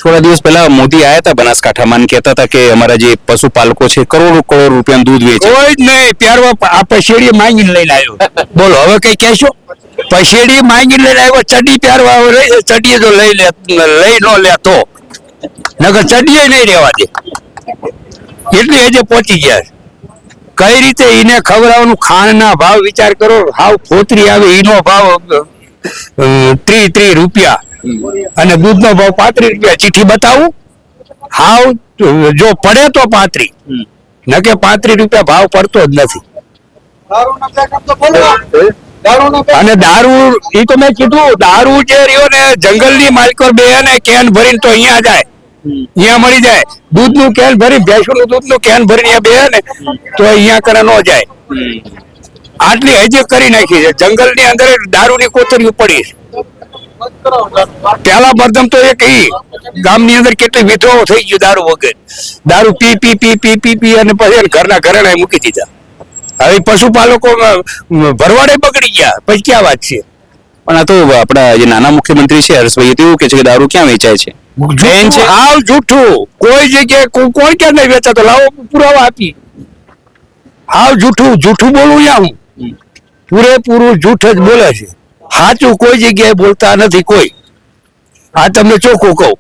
થોડા દિવસ પહેલા મોદી આયા હતા બનાસકાંઠામાં અને કહેતા હતા કે અમારા જે પશુપાલકો છે કરોડો કરોડ રૂપિયાનું દૂધ વેચે. કોઈ જ નહીં. પ્યારવા આ પછેડી માંગીને લઈને આવ્યો. બોલો હવે કઈ કહેશો? પછેડી માંગીને લઈને આવ્યો. ચડી પ્યારવા ચડીએ જો લઈ નો લેતો નકર ચડીએ નહીં રહેવા દે. એટલી હજે પહોંચી ગયા. કઈ રીતે એને ખવડાવવાનું? ખાંડના ભાવ વિચાર કરો. હાવ ફોતરી આવે એનો ભાવ 30 રૂપિયા અને દૂધનો ભાવ 35 રૂપિયા. ચીઠી બતાવું? હાવ જો પડે તો 35, નકે 35 રૂપિયા ભાવ પડતો જ નથી. અને દારૂ એ તો મેં કીધું, દારૂ જે રહ્યો ને જંગલની માલિકો બે ને કેન ભરીને તો અહીંયા જાય, અહીંયા મળી જાય. દૂધનું કેન ભરી, ભેંસનું દૂધનું કેન ભરીને બે ને તો અહીંયા કરે ન જાય. આટલી હજે કરી નાખી છે. જંગલની અંદર દારૂની કોતરીઓ પડી છે. પેલા મરદમ તો એક ગામની અંદર કેટલી વિધવાઓ થઈ ગયું દારૂ વગર. દારૂ પી પી પી પી પી પી અને પછી ઘરના ઘરેણા મૂકી દીધા. હવે પશુપાલકો ભરવાડે બગડી ગયા. પછી ક્યાં વાત છે? પણ આ તો આપણા જે નાના મુખ્યમંત્રી છે હર્ષભાઈ તો એવું કે છે કે દારૂ ક્યાં વેચાય છે? બેન છે હાવ જૂઠું. કોઈ જગ્યાએ કોણ ક્યાં નહીં વેચાતો? લાવો પુરાવા આપી. હાવ જૂઠું બોલું યા હું પૂરેપૂરું જૂઠ જ બોલે છે. સાચું કોઈ જગ્યાએ બોલતા નથી કોઈ. આ તમને ચોખ્ખું કહું.